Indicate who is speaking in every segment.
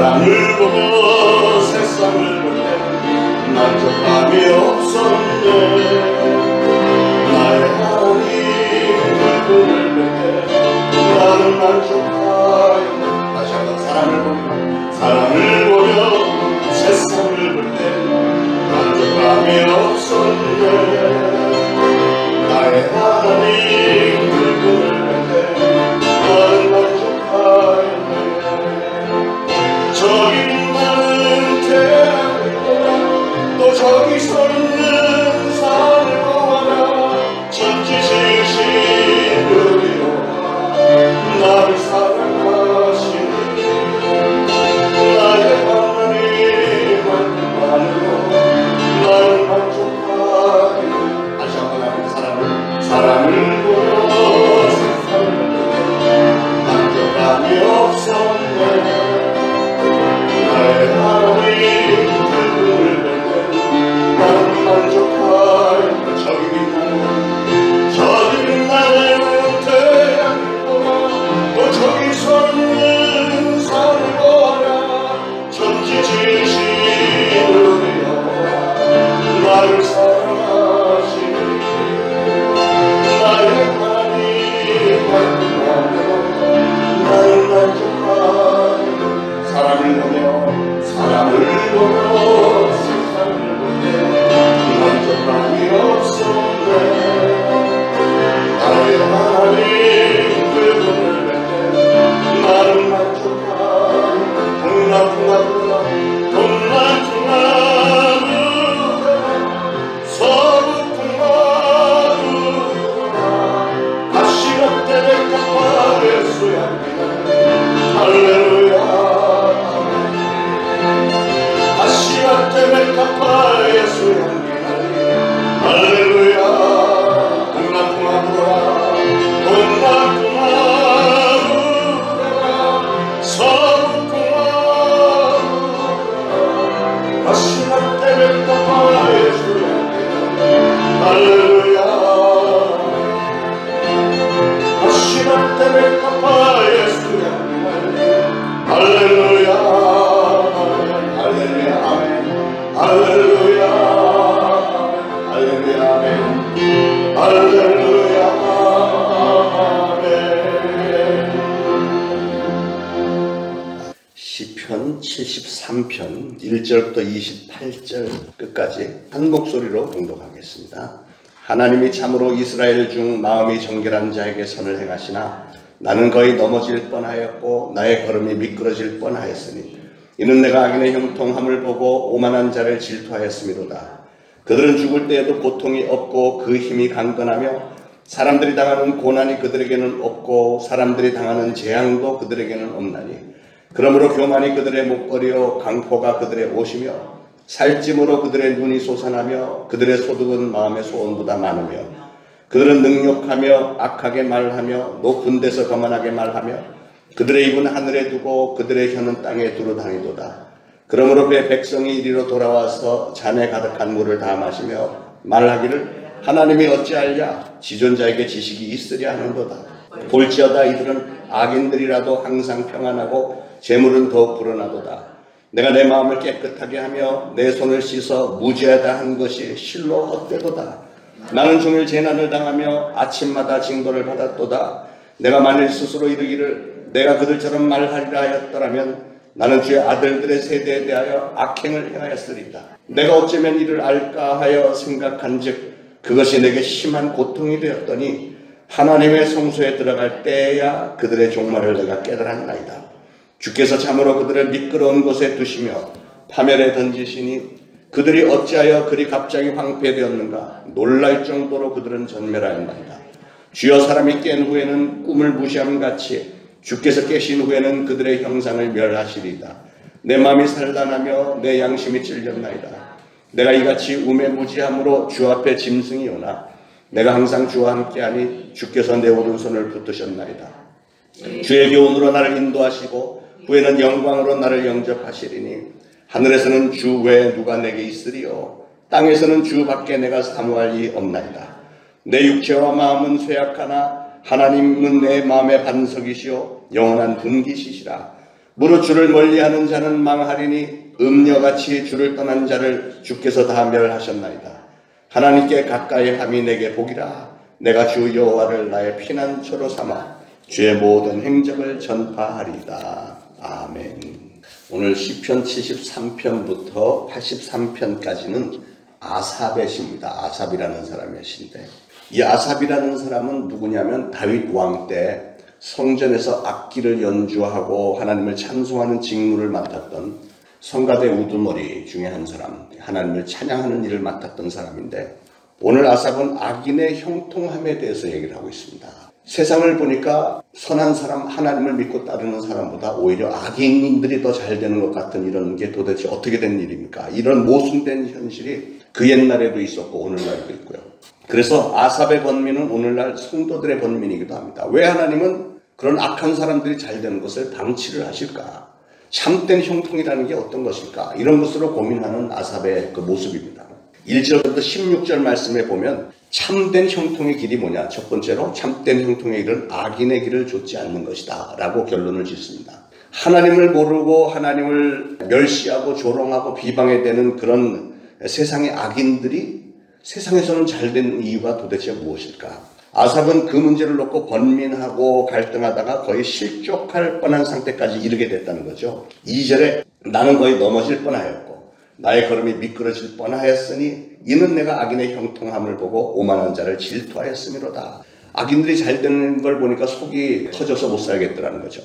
Speaker 1: 사랑을 보며 세상을 볼 때 만족감이 없었네. 나의 하나님 그분을 볼 때 나는 만족하였네. 다시 한번 사랑을 보며 세상을 볼 때 만족감이 없었네. 나의 하나님 그분을 볼 때 나는 만족하였네. 저기 많은 태양을 보아 또 저기 서 있는 산을 보아라. 천지지으신 우리로와 나를 사랑하시는 나의 하나님만으로 나는 만족하리. 다시 한번 하면 사랑을 보여 세상을 보여 만족감이 없었네. 나의 하나님 그분을 볼 때 나는 만족하리. 저기 빛나는 태양을 보아 또 저기 서 있는 산을 보아라. 천지 지으신 우리 여호와 나를 사랑하시니 나의 하나님만으로 나는 만족하리. 사랑을 보며 세상을 볼 때 만족감이 없었네. 나의 하나님 그분을 볼 때 나는 만족하리. 동남풍나무 서북풍나무 가시가 때를 깎아내 수양기는 할렐루야. 가시가 때를 깎아내 수양기는 할렐루야. 동남풍나무라 서북풍나무 가시가 때를 깎아내 수양기는 할렐루야. 가시가 때를 깎아내 수양기는 할렐루야. 할렐루야 아멘. 할렐루야 할렐루야 아멘. 할렐루야 아멘. 시편 73편 1절부터 28절 끝까지 한 목소리로 봉독하겠습니다. 하나님이 참으로 이스라엘 중 마음이 정결한 자에게 선을 행하시나 나는 거의 넘어질 뻔하였고 나의 걸음이 미끄러질 뻔하였으니 이는 내가 악인의 형통함을 보고 오만한 자를 질투하였음이로다. 그들은 죽을 때에도 고통이 없고 그 힘이 강건하며 사람들이 당하는 고난이 그들에게는 없고 사람들이 당하는 재앙도 그들에게는 없나니 그러므로 교만이 그들의 목걸이요 강포가 그들의 옷이며 살찜으로 그들의 눈이 솟아나며 그들의 소득은 마음의 소원보다 많으며 그들은 능욕하며 악하게 말하며 높은 데서 거만하게 말하며 그들의 입은 하늘에 두고 그들의 혀는 땅에 두루 다니도다. 그러므로 그 백성이 이리로 돌아와서 잔에 가득한 물을 다 마시며 말하기를 하나님이 어찌하랴 지존자에게 지식이 있으랴 하는도다. 볼지어다 이들은 악인들이라도 항상 평안하고 재물은 더욱 불어나도다. 내가 내 마음을 깨끗하게 하며 내 손을 씻어 무죄하다 한 것이 실로 헛되도다. 나는 종일 재난을 당하며 아침마다 징벌을 받았도다. 내가 만일 스스로 이르기를 내가 그들처럼 말하리라 하였더라면 나는 주의 아들들의 세대에 대하여 악행을 행하였으리다. 내가 어쩌면 이를 알까 하여 생각한즉 그것이 내게 심한 고통이 되었더니 하나님의 성소에 들어갈 때야 그들의 종말을 내가 깨달았나이다. 주께서 참으로 그들을 미끄러운 곳에 두시며 파멸에 던지시니 그들이 어찌하여 그리 갑자기 황폐되었는가. 놀랄 정도로 그들은 전멸하였나이다. 주여 사람이 깬 후에는 꿈을 무시함같이 주께서 깨신 후에는 그들의 형상을 멸하시리이다. 내 마음이 산란하며 내 양심이 찔렸나이다. 내가 이같이 우매무지함으로 주 앞에 짐승이 오나 내가 항상 주와 함께하니 주께서 내 오른손을 붙드셨나이다. 주의 교훈으로 나를 인도하시고 후에는 영광으로 나를 영접하시리니 하늘에서는 주 외에 누가 내게 있으리요 땅에서는 주 밖에 내가 사모할 이 없나이다. 내 육체와 마음은 쇠약하나 하나님은 내 마음의 반석이시요 영원한 분기시시라. 무릇 주를 멀리하는 자는 망하리니 음녀같이 주를 떠난 자를 주께서 다 멸하셨나이다. 하나님께 가까이 함이 내게 복이라. 내가 주 여호와를 나의 피난처로 삼아 주의 모든 행적을 전파하리이다. 아멘. 오늘 시편 73편부터 83편까지는 아삽의 시입니다. 아삽이라는 사람의 시인데, 이 아삽이라는 사람은 누구냐면 다윗 왕 때 성전에서 악기를 연주하고 하나님을 찬송하는 직무를 맡았던 성가대 우두머리 중에 한 사람, 하나님을 찬양하는 일을 맡았던 사람인데, 오늘 아삽은 악인의 형통함에 대해서 얘기를 하고 있습니다. 세상을 보니까 선한 사람, 하나님을 믿고 따르는 사람보다 오히려 악인들이 더 잘 되는 것 같은 이런 게 도대체 어떻게 된 일입니까? 이런 모순된 현실이 그 옛날에도 있었고 오늘날도 있고요. 그래서 아삽의 번민은 오늘날 성도들의 번민이기도 합니다. 왜 하나님은 그런 악한 사람들이 잘 되는 것을 방치를 하실까? 참된 형통이라는 게 어떤 것일까? 이런 것으로 고민하는 아삽의 그 모습입니다. 1절부터 16절 말씀에 보면 참된 형통의 길이 뭐냐? 첫 번째로 참된 형통의 길은 악인의 길을 좇지 않는 것이다 라고 결론을 짓습니다. 하나님을 모르고 하나님을 멸시하고 조롱하고 비방해야 되는 그런 세상의 악인들이 세상에서는 잘 되는 이유가 도대체 무엇일까? 아삽은 그 문제를 놓고 번민하고 갈등하다가 거의 실족할 뻔한 상태까지 이르게 됐다는 거죠. 2절에 나는 거의 넘어질 뻔하였고 나의 걸음이 미끄러질 뻔하였으니 이는 내가 악인의 형통함을 보고 오만한 자를 질투하였음이로다. 악인들이 잘 되는 걸 보니까 속이 터져서 못 살겠더라는 거죠.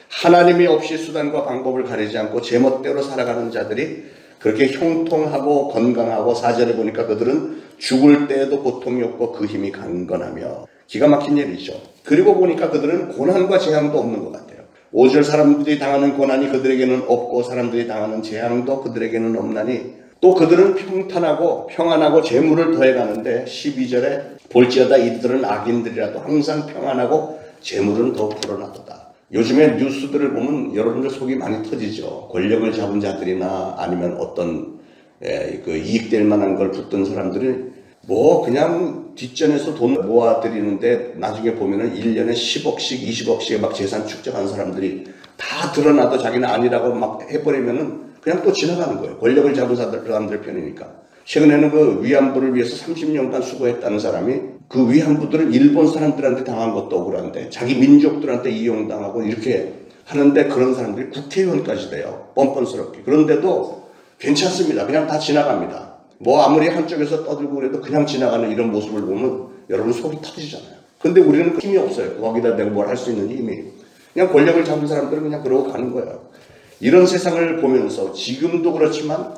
Speaker 1: 하나님이 없이 수단과 방법을 가리지 않고 제멋대로 살아가는 자들이 그렇게 형통하고 건강하고, 4절에 보니까 그들은 죽을 때에도 고통이 없고 그 힘이 강건하며, 기가 막힌 일이죠. 그리고 보니까 그들은 고난과 재앙도 없는 것 같아요. 5절 사람들이 당하는 고난이 그들에게는 없고 사람들이 당하는 재앙도 그들에게는 없나니 또 그들은 평탄하고 평안하고 재물을 더해가는데 12절에 볼지어다 이들은 악인들이라도 항상 평안하고 재물은 더 불어나도다. 요즘에 뉴스들을 보면 여러분들 속이 많이 터지죠. 권력을 잡은 자들이나 아니면 어떤 그 이익될 만한 걸 붙든 사람들이 뭐 그냥 뒷전에서 돈 모아드리는데 나중에 보면은 1년에 10억씩 20억씩 막 재산 축적한 사람들이 다 드러나도 자기는 아니라고 막 해버리면은 그냥 또 지나가는 거예요. 권력을 잡은 사람들 편이니까. 최근에는 그 위안부를 위해서 30년간 수고했다는 사람이 그 위안부들은 일본 사람들한테 당한 것도 억울한데 자기 민족들한테 이용당하고 이렇게 하는데 그런 사람들이 국회의원까지 돼요. 뻔뻔스럽게. 그런데도 괜찮습니다. 그냥 다 지나갑니다. 뭐 아무리 한쪽에서 떠들고 그래도 그냥 지나가는 이런 모습을 보면 여러분 속이 터지잖아요. 근데 우리는 힘이 없어요. 거기다 내가 뭘 할 수 있는 힘이. 그냥 권력을 잡은 사람들은 그냥 그러고 가는 거예요. 이런 세상을 보면서 지금도 그렇지만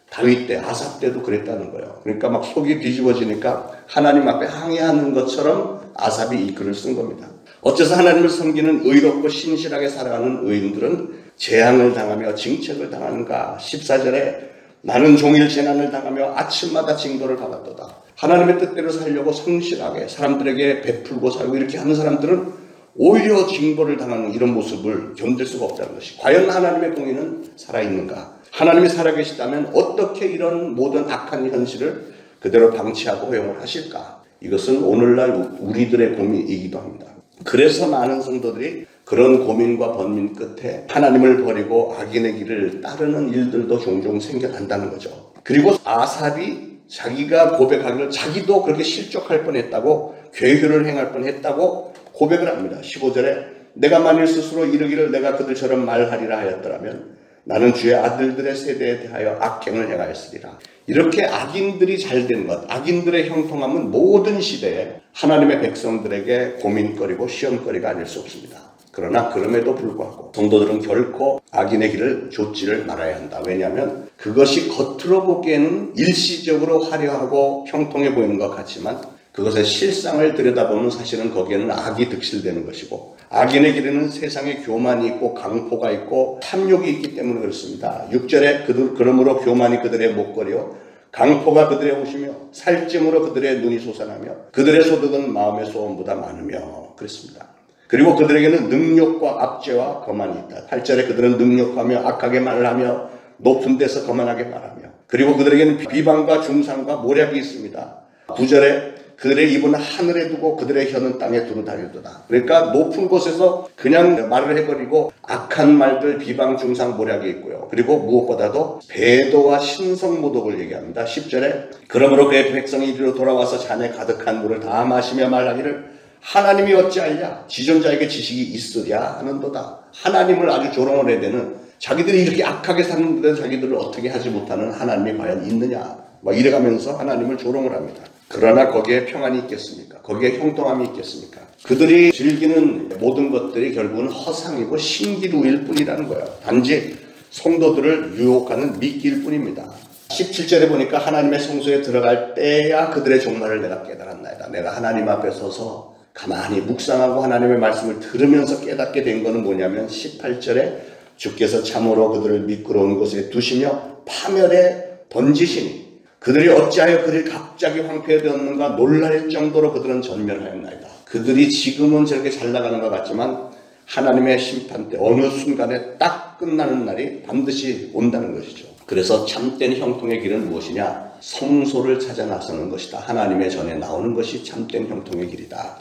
Speaker 1: 다윗 때, 아삽 때도 그랬다는 거예요. 그러니까 막 속이 뒤집어지니까 하나님 앞에 항의하는 것처럼 아삽이 이 글을 쓴 겁니다. 어째서 하나님을 섬기는 의롭고 신실하게 살아가는 의인들은 재앙을 당하며 징책을 당하는가? 14절에 나는 종일 재난을 당하며 아침마다 징벌을 받았도다. 하나님의 뜻대로 살려고 성실하게 사람들에게 베풀고 살고 이렇게 하는 사람들은 오히려 징벌을 당하는 이런 모습을 견딜 수가 없다는 것이, 과연 하나님의 공의는 살아있는가? 하나님이 살아계시다면 어떻게 이런 모든 악한 현실을 그대로 방치하고 허용을 하실까? 이것은 오늘날 우리들의 고민이기도 합니다. 그래서 많은 성도들이 그런 고민과 번민 끝에 하나님을 버리고 악인의 길을 따르는 일들도 종종 생겨난다는 거죠. 그리고 아삽이 자기가 고백하기를 자기도 그렇게 실족할 뻔했다고, 괴효를 행할 뻔했다고 고백을 합니다. 15절에 내가 만일 스스로 이르기를 내가 그들처럼 말하리라 하였더라면 나는 주의 아들들의 세대에 대하여 악행을 행하였으리라. 이렇게 악인들이 잘된 것, 악인들의 형통함은 모든 시대에 하나님의 백성들에게 고민거리고 시험거리가 아닐 수 없습니다. 그러나 그럼에도 불구하고 성도들은 결코 악인의 길을 좇지를 말아야 한다. 왜냐하면 그것이 겉으로 보기에는 일시적으로 화려하고 형통해 보이는 것 같지만 그것의 실상을 들여다보면 사실은 거기에는 악이 득실되는 것이고, 악인의 길에는 세상에 교만이 있고 강포가 있고 탐욕이 있기 때문에 그렇습니다. 6절에 그러므로 교만이 그들의 목걸이요 강포가 그들의 옷이며 살찜으로 그들의 눈이 솟아나며 그들의 소득은 마음의 소원보다 많으며 그랬습니다. 그리고 그들에게는 능욕과 압제와 거만이 있다. 8절에 그들은 능욕하며 악하게 말을 하며 높은 데서 거만하게 말하며, 그리고 그들에게는 비방과 중상과 모략이 있습니다. 9절에 그들의 입은 하늘에 두고 그들의 혀는 땅에 두루 다니도다. 그러니까 높은 곳에서 그냥 말을 해버리고 악한 말들 비방 중상 모략이 있고요. 그리고 무엇보다도 배도와 신성모독을 얘기합니다. 10절에 그러므로 그의 백성이 이리로 돌아와서 잔에 가득한 물을 다 마시며 말하기를 하나님이 어찌하랴 지존자에게 지식이 있으랴 하는도다. 하나님을 아주 조롱을 해야 되는, 자기들이 이렇게 악하게 사는데 자기들을 어떻게 하지 못하는 하나님이 과연 있느냐 막 이래가면서 하나님을 조롱을 합니다. 그러나 거기에 평안이 있겠습니까? 거기에 형통함이 있겠습니까? 그들이 즐기는 모든 것들이 결국은 허상이고 신기루일 뿐이라는 거예요. 단지 성도들을 유혹하는 미끼일 뿐입니다. 17절에 보니까 하나님의 성소에 들어갈 때야 그들의 종말을 내가 깨달았나이다. 내가 하나님 앞에 서서 가만히 묵상하고 하나님의 말씀을 들으면서 깨닫게 된 것은 뭐냐면 18절에 주께서 참으로 그들을 미끄러운 곳에 두시며 파멸에 던지시니 그들이 어찌하여 그들이 갑자기 황폐되었는가 놀랄 정도로 그들은 전멸하였나이다. 그들이 지금은 저렇게 잘 나가는 것 같지만 하나님의 심판 때 어느 순간에 딱 끝나는 날이 반드시 온다는 것이죠. 그래서 참된 형통의 길은 무엇이냐? 성소를 찾아 나서는 것이다. 하나님의 전에 나오는 것이 참된 형통의 길이다.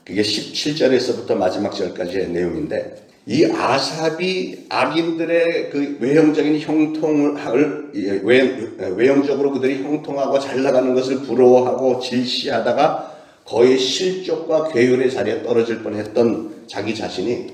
Speaker 1: 그게 17절에서부터 마지막 절까지의 내용인데, 이 아삽이 악인들의 그 외형적인 형통을 외형적으로 그들이 형통하고 잘 나가는 것을 부러워하고 질시하다가 거의 실족과 괴율의 자리에 떨어질 뻔했던 자기 자신이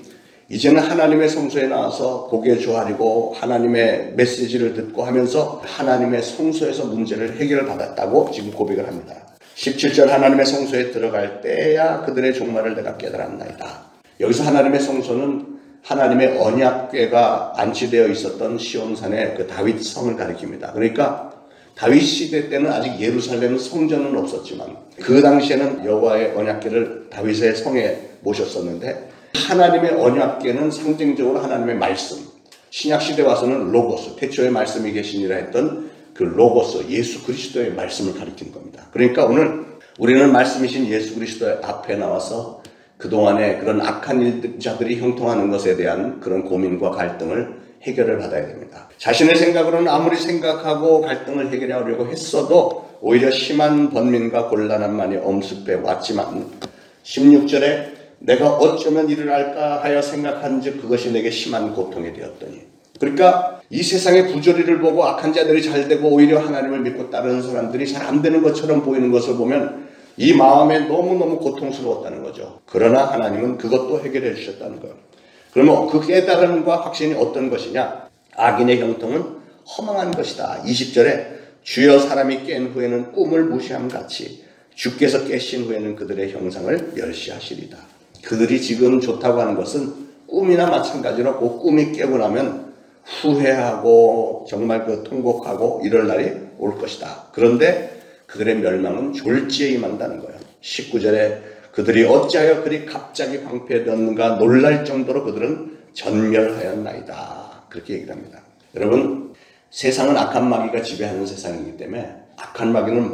Speaker 1: 이제는 하나님의 성소에 나와서 고개 조아리고 하나님의 메시지를 듣고 하면서 하나님의 성소에서 문제를 해결받았다고 지금 고백을 합니다. 17절 하나님의 성소에 들어갈 때야 그들의 종말을 내가 깨달았나이다. 여기서 하나님의 성소는 하나님의 언약궤가 안치되어 있었던 시온산의 그 다윗 성을 가리킵니다. 그러니까 다윗 시대 때는 아직 예루살렘 성전은 없었지만 그 당시에는 여호와의 언약궤를 다윗의 성에 모셨었는데, 하나님의 언약궤는 상징적으로 하나님의 말씀, 신약 시대 와서는 로고스, 태초에 말씀이 계시니라 했던 그 로고스, 예수 그리스도의 말씀을 가리키는 겁니다. 그러니까 오늘 우리는 말씀이신 예수 그리스도의 앞에 나와서 그동안에 그런 악한 자들이 형통하는 것에 대한 그런 고민과 갈등을 해결을 받아야 됩니다. 자신의 생각으로는 아무리 생각하고 갈등을 해결하려고 했어도 오히려 심한 번민과 곤란함만이 엄습해 왔지만 16절에 내가 어쩌면 이를 알까 하여 생각한즉 그것이 내게 심한 고통이 되었더니, 그러니까 이 세상의 부조리를 보고 악한 자들이 잘 되고 오히려 하나님을 믿고 따르는 사람들이 잘 안 되는 것처럼 보이는 것을 보면 이 마음에 너무너무 고통스러웠다는 거죠. 그러나 하나님은 그것도 해결해 주셨다는 거예요. 그러면 그 깨달음과 확신이 어떤 것이냐? 악인의 형통은 허망한 것이다. 20절에 주여 사람이 깬 후에는 꿈을 무시함같이 주께서 깨신 후에는 그들의 형상을 멸시하시리다. 그들이 지금 좋다고 하는 것은 꿈이나 마찬가지로 그 꿈이 깨고 나면 후회하고 정말 그 통곡하고 이럴 날이 올 것이다. 그런데 그들의 멸망은 졸지에 임한다는 거예요. 19절에 그들이 어찌하여 그리 갑자기 황폐되었는가 놀랄 정도로 그들은 전멸하였나이다. 그렇게 얘기를 합니다. 여러분, 세상은 악한 마귀가 지배하는 세상이기 때문에 악한 마귀는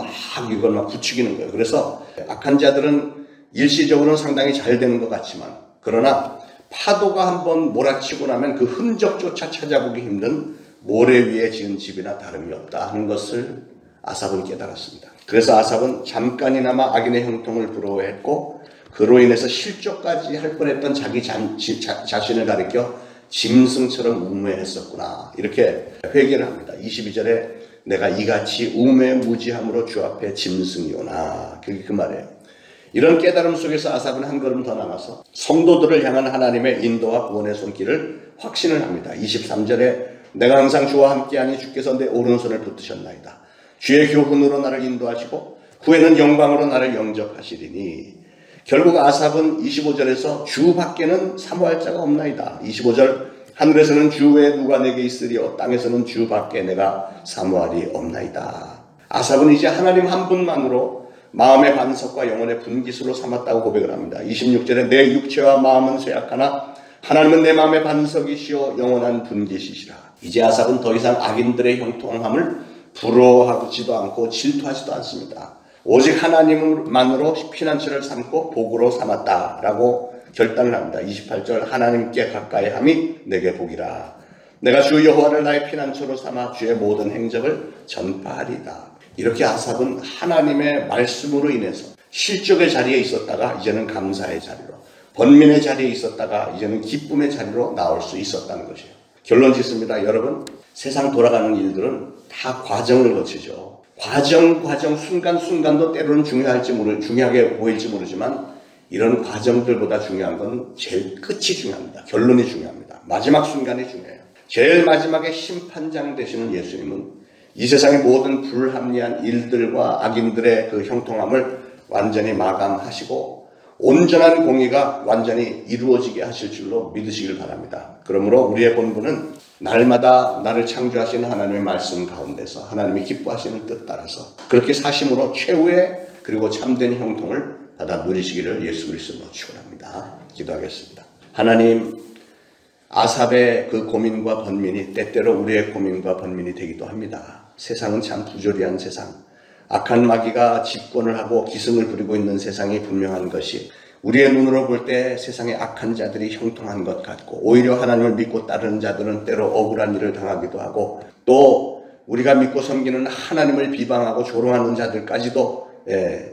Speaker 1: 이걸 막 부추기는 거예요. 그래서 악한 자들은 일시적으로는 상당히 잘 되는 것 같지만, 그러나 파도가 한번 몰아치고 나면 그 흔적조차 찾아보기 힘든 모래 위에 지은 집이나 다름이 없다 하는 것을 아삽은 깨달았습니다. 그래서 아삽은 잠깐이나마 악인의 형통을 부러워했고 그로 인해서 실족까지 할 뻔했던 자기 자신을 가리켜 짐승처럼 우매했었구나, 이렇게 회개를 합니다. 22절에 내가 이같이 우매무지함으로 주 앞에 짐승이오나, 그게 그 말이에요. 이런 깨달음 속에서 아삽은 한 걸음 더 나가서 성도들을 향한 하나님의 인도와 구원의 손길을 확신을 합니다. 23절에 내가 항상 주와 함께하니 주께서 내 오른손을 붙드셨나이다. 주의 교훈으로 나를 인도하시고 후에는 영광으로 나를 영접하시리니. 결국 아삽은 25절에서 주 밖에는 사모할 자가 없나이다. 25절 하늘에서는 주 외에 누가 내게 있으리요 땅에서는 주 밖에 내가 사모하리 없나이다. 아삽은 이제 하나님 한 분만으로 마음의 반석과 영혼의 분깃으로 삼았다고 고백을 합니다. 26절에 내 육체와 마음은 쇠약하나 하나님은 내 마음의 반석이시오 영원한 분깃이시라. 이제 아삽은 더 이상 악인들의 형통함을 부러워하지도 않고 질투하지도 않습니다. 오직 하나님만으로 피난처를 삼고 복으로 삼았다라고 결단을 합니다. 28절 하나님께 가까이 함이 내게 복이라. 내가 주 여호와를 나의 피난처로 삼아 주의 모든 행적을 전파하리다. 이렇게 아삽은 하나님의 말씀으로 인해서 실족의 자리에 있었다가 이제는 감사의 자리로, 번민의 자리에 있었다가 이제는 기쁨의 자리로 나올 수 있었다는 것이에요. 결론 짓습니다. 여러분, 세상 돌아가는 일들은 다 과정을 거치죠. 과정 순간순간도 때로는 중요하게 보일지 모르지만 이런 과정들보다 중요한 건 제일 끝이 중요합니다. 결론이 중요합니다. 마지막 순간이 중요해요. 제일 마지막에 심판장 되시는 예수님은 이 세상의 모든 불합리한 일들과 악인들의 그 형통함을 완전히 마감하시고 온전한 공의가 완전히 이루어지게 하실 줄로 믿으시길 바랍니다. 그러므로 우리의 본분은 날마다 나를 창조하신 하나님의 말씀 가운데서 하나님이 기뻐하시는 뜻 따라서 그렇게 사심으로 최후의 그리고 참된 형통을 받아 누리시기를 예수 그리스도로 축원합니다. 기도하겠습니다. 하나님, 아삽의 그 고민과 번민이 때때로 우리의 고민과 번민이 되기도 합니다. 세상은 참 부조리한 세상, 악한 마귀가 집권을 하고 기승을 부리고 있는 세상이 분명한 것이 우리의 눈으로 볼 때 세상의 악한 자들이 형통한 것 같고 오히려 하나님을 믿고 따르는 자들은 때로 억울한 일을 당하기도 하고 또 우리가 믿고 섬기는 하나님을 비방하고 조롱하는 자들까지도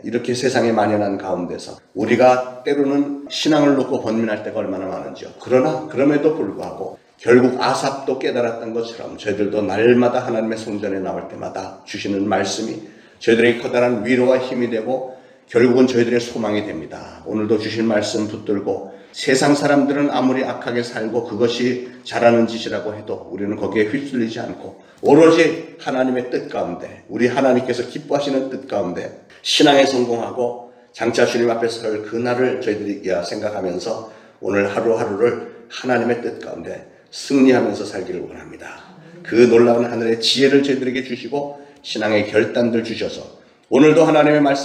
Speaker 1: 이렇게 세상에 만연한 가운데서 우리가 때로는 신앙을 놓고 번민할 때가 얼마나 많은지요. 그러나 그럼에도 불구하고 결국 아삽도 깨달았던 것처럼 저희들도 날마다 하나님의 성전에 나올 때마다 주시는 말씀이 저희들에게 커다란 위로와 힘이 되고 결국은 저희들의 소망이 됩니다. 오늘도 주신 말씀 붙들고 세상 사람들은 아무리 악하게 살고 그것이 잘하는 짓이라고 해도 우리는 거기에 휩쓸리지 않고 오로지 하나님의 뜻 가운데 우리 하나님께서 기뻐하시는 뜻 가운데 신앙에 성공하고 장차 주님 앞에 설 그날을 저희들이 생각하면서 오늘 하루하루를 하나님의 뜻 가운데 승리하면서 살기를 원합니다. 그 놀라운 하늘의 지혜를 저희들에게 주시고 신앙의 결단들 주셔서 오늘도 하나님의 말씀